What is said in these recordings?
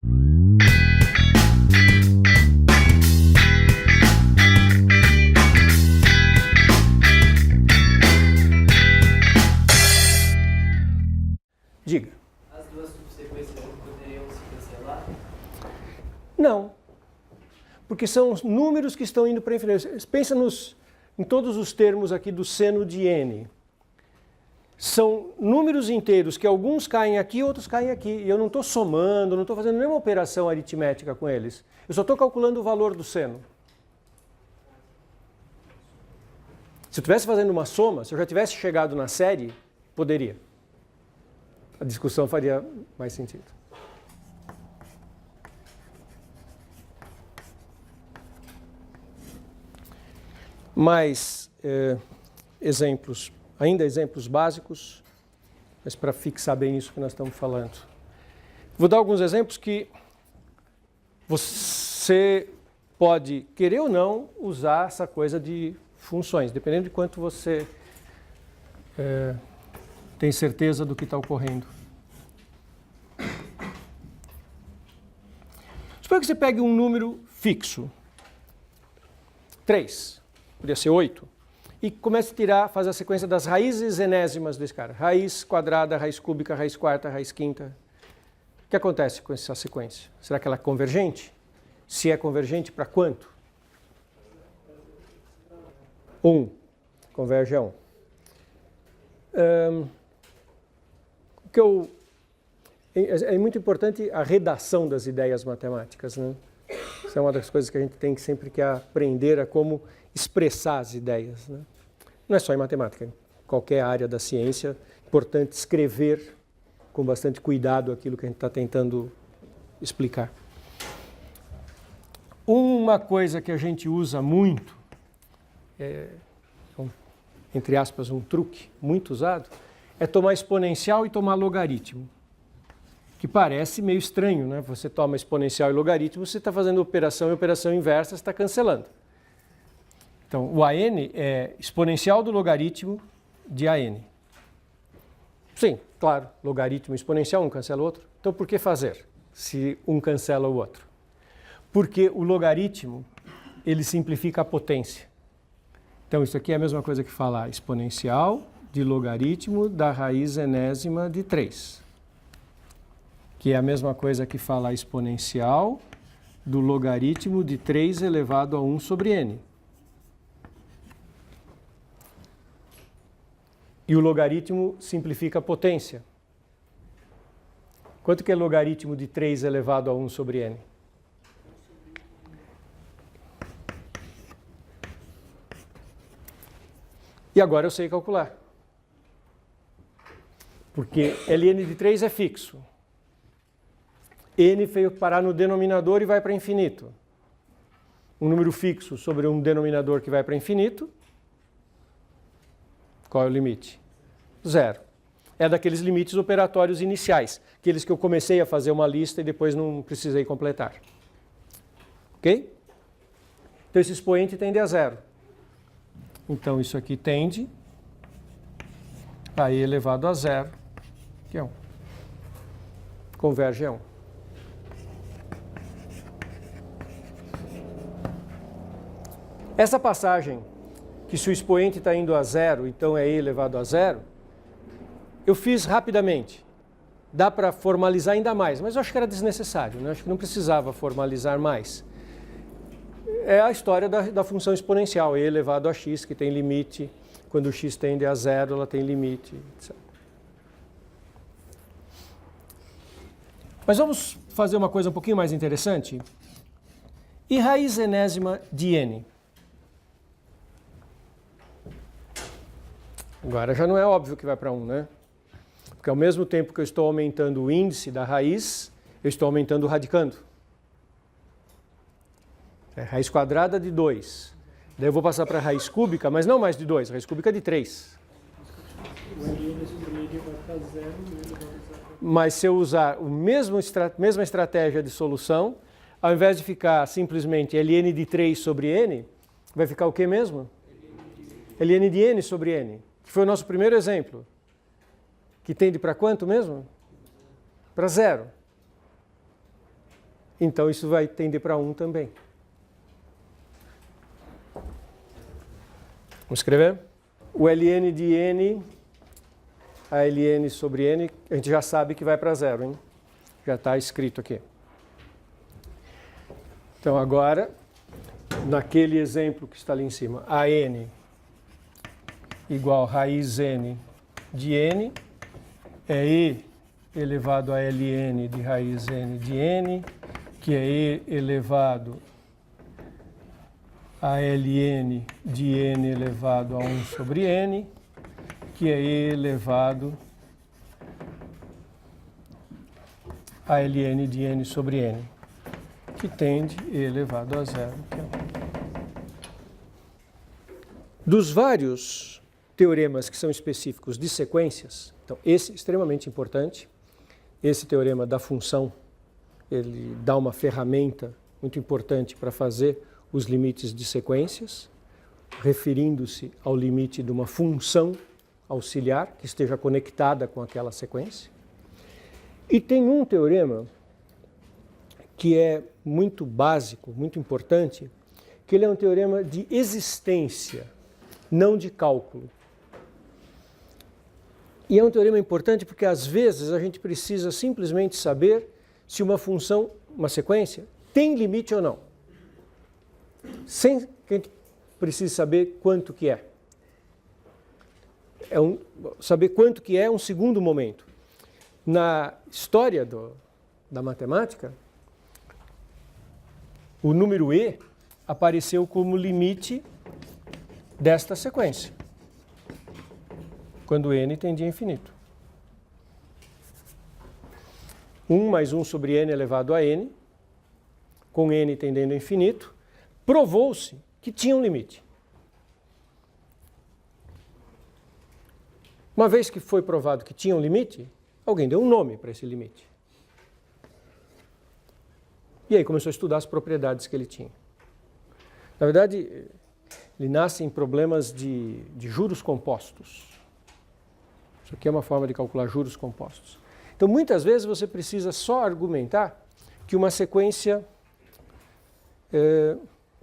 Diga. As duas subsequências poderiam se cancelar? Não. Porque são os números que estão indo para a infinidade. Pensa em todos os termos aqui do seno de n. São números inteiros que alguns caem aqui, outros caem aqui. E eu não estou somando, não estou fazendo nenhuma operação aritmética com eles. Eu só estou calculando o valor do seno. Se eu estivesse fazendo uma soma, se eu já tivesse chegado na série, poderia. A discussão faria mais sentido. Mais exemplos, ainda exemplos básicos, mas para fixar bem isso que nós estamos falando. Vou dar alguns exemplos que você pode querer ou não usar essa coisa de funções, dependendo de quanto você tem certeza do que está ocorrendo. Suponha que você pegue um número fixo, 3, podia ser 8, e comece a tirar, fazer a sequência das raízes enésimas desse cara. Raiz quadrada, raiz cúbica, raiz quarta, raiz quinta. O que acontece com essa sequência? Será que ela é convergente? Se é convergente, para quanto? 1. Converge a 1. É muito importante a redação das ideias matemáticas, né? Isso é uma das coisas que a gente tem que sempre que aprender a como expressar as ideias, né? Não é só em matemática, em qualquer área da ciência, é importante escrever com bastante cuidado aquilo que a gente está tentando explicar. Uma coisa que a gente usa muito, entre aspas, um truque muito usado, é tomar exponencial e tomar logaritmo. Que parece meio estranho, né? Você toma exponencial e logaritmo, você está fazendo operação e operação inversa, você está cancelando. Então, o AN é exponencial do logaritmo de AN. Sim, claro, logaritmo exponencial, um cancela o outro. Então, por que fazer, se um cancela o outro? Porque o logaritmo, ele simplifica a potência. Então, isso aqui é a mesma coisa que falar exponencial de logaritmo da raiz enésima de 3. Que é a mesma coisa que falar exponencial do logaritmo de 3 elevado a 1 sobre n. E o logaritmo simplifica a potência. Quanto que é logaritmo de 3 elevado a 1 sobre n? E agora eu sei calcular. Porque ln de 3 é fixo. N veio parar no denominador e vai para infinito. Um número fixo sobre um denominador que vai para infinito. Qual é o limite? 0. É daqueles limites operatórios iniciais, aqueles que eu comecei a fazer uma lista e depois não precisei completar. Ok? Então esse expoente tende a 0. Então isso aqui tende a e elevado a 0, que é 1. Converge a 1. Essa passagem, que se o expoente está indo a 0, então é e elevado a 0, eu fiz rapidamente. Dá para formalizar ainda mais, mas eu acho que era desnecessário, né? Acho que não precisava formalizar mais. É a história da função exponencial, e elevado a x, que tem limite. Quando o x tende a 0, ela tem limite, etc. Mas vamos fazer uma coisa um pouquinho mais interessante. E raiz enésima de n? Agora já não é óbvio que vai para 1, né? Porque ao mesmo tempo que eu estou aumentando o índice da raiz, eu estou aumentando o radicando. É raiz quadrada de 2. Daí eu vou passar para a raiz cúbica, mas não mais de 2, raiz cúbica de 3. Mas se eu usar a mesma estratégia de solução, ao invés de ficar simplesmente ln de 3 sobre n, vai ficar o que mesmo? Ln de n sobre n, que foi o nosso primeiro exemplo. Que tende para quanto mesmo? Para 0. então isso vai tender para 1 também. Vamos escrever? O ln de n, a ln sobre n, a gente já sabe que vai para 0, hein? Já está escrito aqui. Então agora, naquele exemplo que está ali em cima, a n igual a raiz n de n, é e elevado a ln de raiz n de n, que é e elevado a ln de n elevado a 1 sobre n, que é e elevado a ln de n sobre n, que tende e elevado a 0, que é 1. Dos vários teoremas que são específicos de sequências, então esse é extremamente importante, esse teorema da função, ele dá uma ferramenta muito importante para fazer os limites de sequências, referindo-se ao limite de uma função auxiliar que esteja conectada com aquela sequência. E tem um teorema que é muito básico, muito importante, que ele é um teorema de existência, não de cálculo. E é um teorema importante porque às vezes a gente precisa simplesmente saber se uma função, uma sequência, tem limite ou não. Sem que a gente precise saber quanto que é. Saber quanto que é um segundo momento. Na história da matemática, o número e apareceu como limite desta sequência, quando n tendia a infinito. 1 mais 1 sobre n elevado a n, com n tendendo a infinito, provou-se que tinha um limite. Uma vez que foi provado que tinha um limite, alguém deu um nome para esse limite. E aí começou a estudar as propriedades que ele tinha. Na verdade, ele nasce em problemas de juros compostos. Isso aqui é uma forma de calcular juros compostos. Então, muitas vezes você precisa só argumentar que uma sequência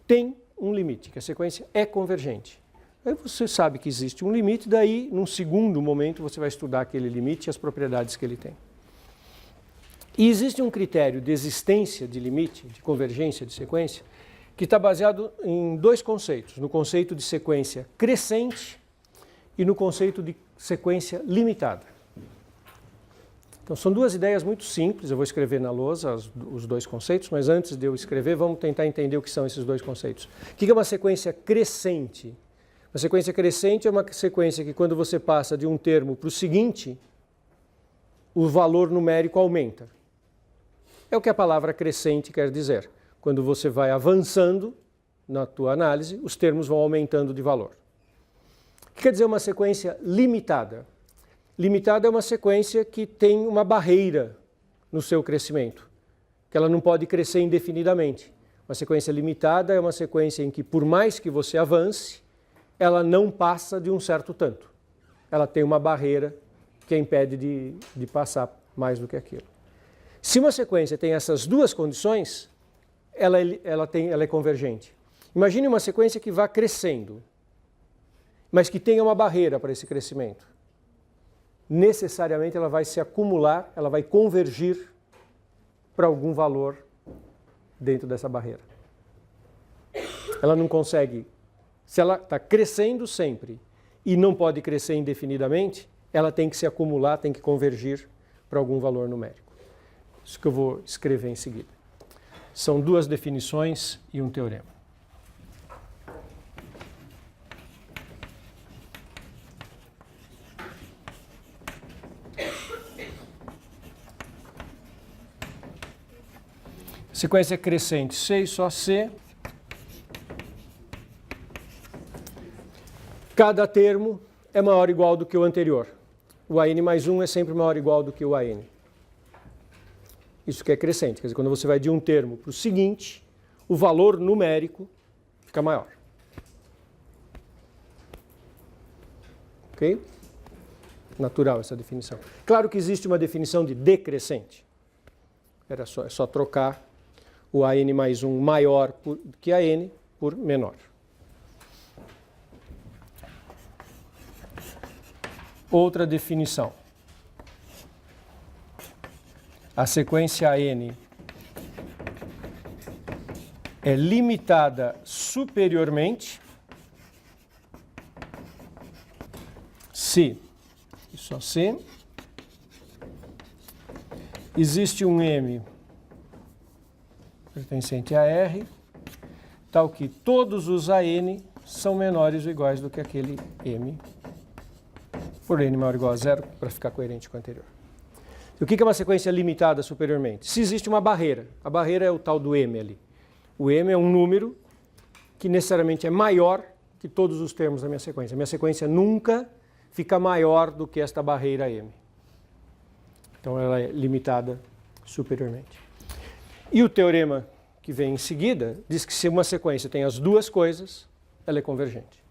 tem um limite, que a sequência é convergente. Aí você sabe que existe um limite, daí, num segundo momento, você vai estudar aquele limite e as propriedades que ele tem. E existe um critério de existência de limite, de convergência de sequência, que está baseado em dois conceitos, no conceito de sequência crescente e no conceito de sequência limitada. Então, são duas ideias muito simples, eu vou escrever na lousa os dois conceitos, mas antes de eu escrever, vamos tentar entender o que são esses dois conceitos. O que é uma sequência crescente? Uma sequência crescente é uma sequência que, quando você passa de um termo para o seguinte, o valor numérico aumenta. É o que a palavra crescente quer dizer. Quando você vai avançando na tua análise, os termos vão aumentando de valor. O que quer dizer uma sequência limitada? Limitada é uma sequência que tem uma barreira no seu crescimento, que ela não pode crescer indefinidamente. Uma sequência limitada é uma sequência em que, por mais que você avance, ela não passa de um certo tanto. Ela tem uma barreira que a impede de passar mais do que aquilo. Se uma sequência tem essas duas condições, ela é convergente. Imagine uma sequência que vá crescendo, mas que tenha uma barreira para esse crescimento. Necessariamente ela vai se acumular, ela vai convergir para algum valor dentro dessa barreira. Ela não consegue, se ela está crescendo sempre e não pode crescer indefinidamente, ela tem que se acumular, tem que convergir para algum valor numérico. Isso que eu vou escrever em seguida. São duas definições e um teorema. Sequência crescente, C e só C. Cada termo é maior ou igual do que o anterior. O AN mais 1 é sempre maior ou igual do que o AN. Isso que é crescente, quer dizer, quando você vai de um termo para o seguinte, o valor numérico fica maior. Ok? Natural essa definição. Claro que existe uma definição de decrescente. É só trocar o AN mais 1 maior que a N por menor. Outra definição. A sequência AN é limitada superiormente se, e só se, existe um M pertencente a R, tal que todos os AN são menores ou iguais do que aquele M, por N maior ou igual a zero, para ficar coerente com o anterior. E o que é uma sequência limitada superiormente? Se existe uma barreira. A barreira é o tal do M ali. O M é um número que necessariamente é maior que todos os termos da minha sequência. A minha sequência nunca fica maior do que esta barreira M. Então ela é limitada superiormente. E o teorema que vem em seguida diz que se uma sequência tem as duas coisas, ela é convergente.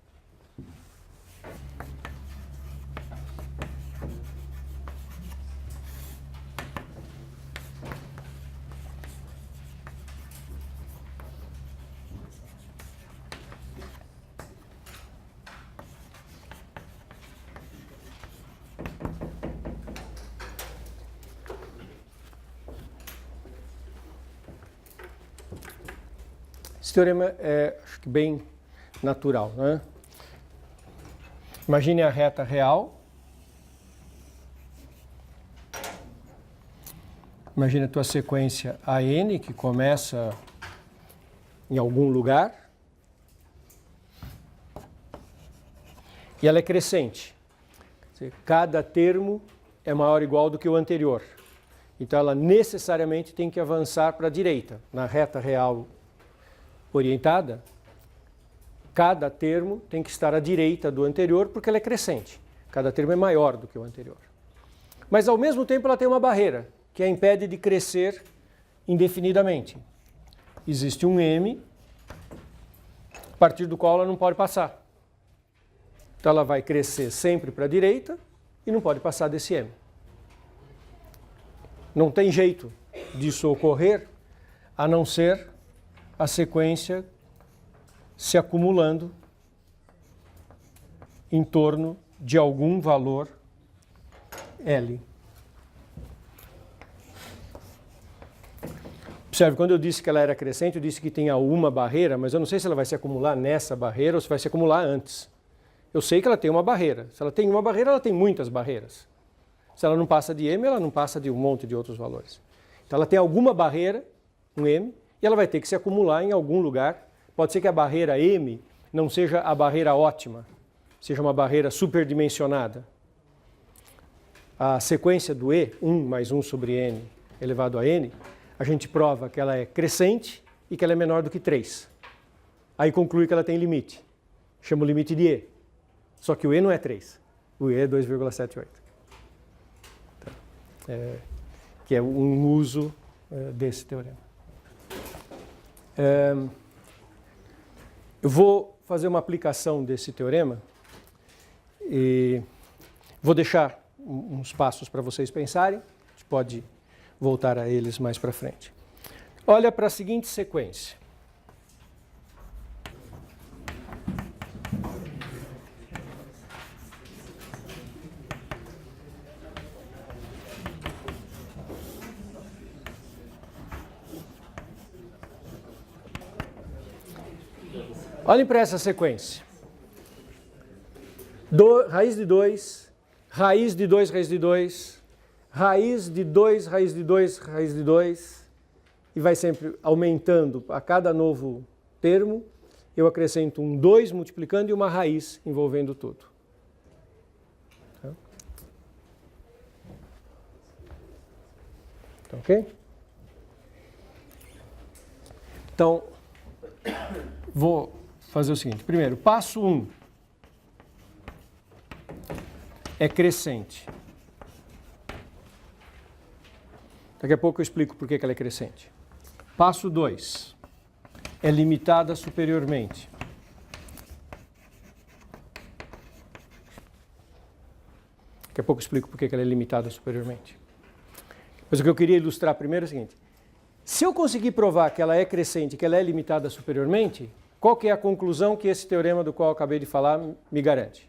Esse teorema é, acho que, bem natural, né? Imagine a reta real. Imagine a tua sequência AN, que começa em algum lugar. E ela é crescente. Quer dizer, cada termo é maior ou igual do que o anterior. Então ela necessariamente tem que avançar para a direita, na reta real orientada, cada termo tem que estar à direita do anterior porque ela é crescente. Cada termo é maior do que o anterior. Mas ao mesmo tempo ela tem uma barreira que a impede de crescer indefinidamente. Existe um M a partir do qual ela não pode passar. Então ela vai crescer sempre para a direita e não pode passar desse M. Não tem jeito disso ocorrer a não ser a sequência se acumulando em torno de algum valor L. Observe, quando eu disse que ela era crescente, eu disse que tinha uma barreira, mas eu não sei se ela vai se acumular nessa barreira ou se vai se acumular antes. Eu sei que ela tem uma barreira. Se ela tem uma barreira, ela tem muitas barreiras. Se ela não passa de M, ela não passa de um monte de outros valores. Então ela tem alguma barreira, um M, e ela vai ter que se acumular em algum lugar. Pode ser que a barreira M não seja a barreira ótima, seja uma barreira superdimensionada. A sequência do E, 1 mais 1 sobre N elevado a N, a gente prova que ela é crescente e que ela é menor do que 3. Aí conclui que ela tem limite. Chama o limite de E. Só que o E não é 3. O E é 2,78. Então, que é um uso desse teorema. Eu vou fazer uma aplicação desse teorema e vou deixar uns passos para vocês pensarem. A gente pode voltar a eles mais para frente. Olha para a seguinte sequência. Olhem para essa sequência. Raiz de 2, raiz de 2, raiz de 2, raiz de 2, raiz de 2, raiz de 2, e vai sempre aumentando a cada novo termo. Eu acrescento um 2 multiplicando e uma raiz envolvendo tudo. Tá ok? Então, vou fazer o seguinte. Primeiro, passo 1 é crescente. Daqui a pouco eu explico por que ela é crescente. Passo 2 é limitada superiormente. Daqui a pouco eu explico por que ela é limitada superiormente. Mas o que eu queria ilustrar primeiro é o seguinte. Se eu conseguir provar que ela é crescente, que ela é limitada superiormente, qual que é a conclusão que esse teorema do qual eu acabei de falar me garante?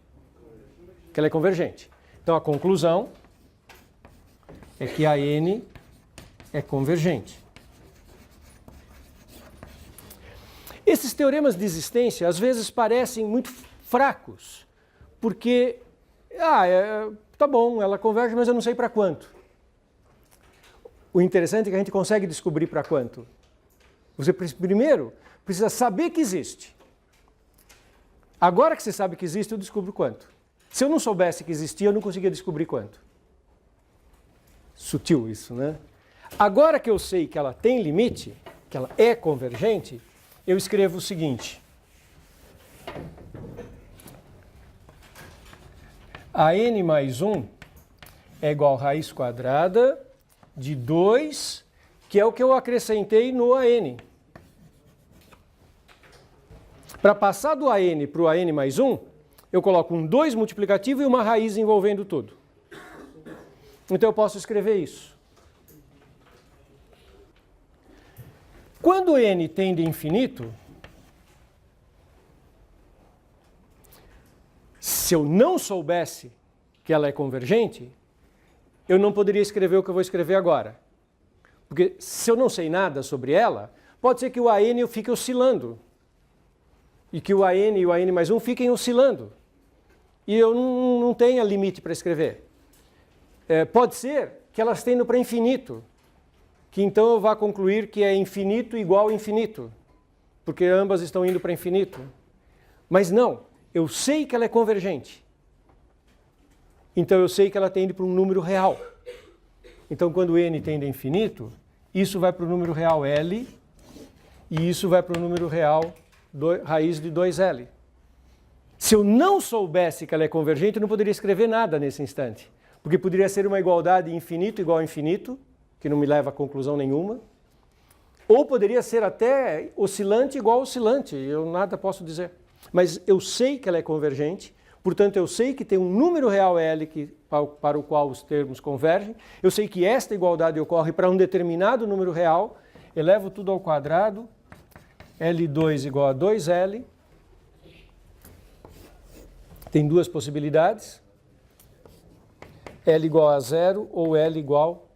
Que ela é convergente. Então a conclusão é que a n é convergente. Esses teoremas de existência às vezes parecem muito fracos, porque, tá bom, ela converge, mas eu não sei para quanto. O interessante é que a gente consegue descobrir para quanto. Você primeiro precisa saber que existe. Agora que você sabe que existe, eu descubro quanto. Se eu não soubesse que existia, eu não conseguia descobrir quanto. Sutil isso, né? Agora que eu sei que ela tem limite, que ela é convergente, eu escrevo o seguinte. A n mais 1 é igual a raiz quadrada de 2, que é o que eu acrescentei no AN. Para passar do AN para o AN mais 1, eu coloco um 2 multiplicativo e uma raiz envolvendo tudo. Então eu posso escrever isso. Quando n tende a infinito, se eu não soubesse que ela é convergente, eu não poderia escrever o que eu vou escrever agora. Porque se eu não sei nada sobre ela, pode ser que o AN fique oscilando. E que o AN e o AN mais 1 fiquem oscilando. E eu não tenha limite para escrever. Pode ser que elas tendam para infinito. Que então eu vá concluir que é infinito igual a infinito. Porque ambas estão indo para infinito. Mas não, eu sei que ela é convergente. Então eu sei que ela tende para um número real. Então quando n tende a infinito, isso vai para o número real L e isso vai para o número real raiz de 2L. Se eu não soubesse que ela é convergente, eu não poderia escrever nada nesse instante. Porque poderia ser uma igualdade infinito igual a infinito, que não me leva a conclusão nenhuma. Ou poderia ser até oscilante igual a oscilante, eu nada posso dizer. Mas eu sei que ela é convergente, portanto eu sei que tem um número real L para o qual os termos convergem, eu sei que esta igualdade ocorre para um determinado número real, elevo tudo ao quadrado, L2 igual a 2L, tem duas possibilidades, L igual a 0 ou L igual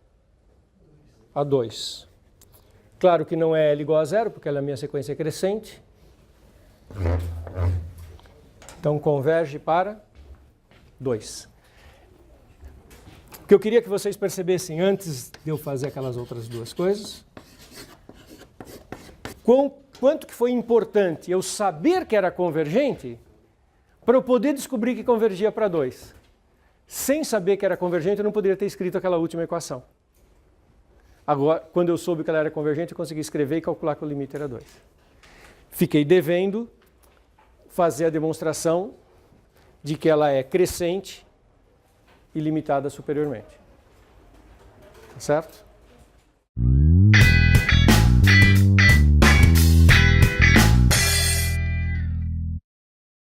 a 2. Claro que não é L igual a 0, porque ela é a minha sequência crescente. Então converge para 2. O que eu queria que vocês percebessem antes de eu fazer aquelas outras duas coisas, quanto que foi importante eu saber que era convergente para eu poder descobrir que convergia para 2. Sem saber que era convergente, eu não poderia ter escrito aquela última equação. Agora, quando eu soube que ela era convergente, eu consegui escrever e calcular que o limite era 2. Fiquei devendo fazer a demonstração de que ela é crescente e limitada superiormente. Certo?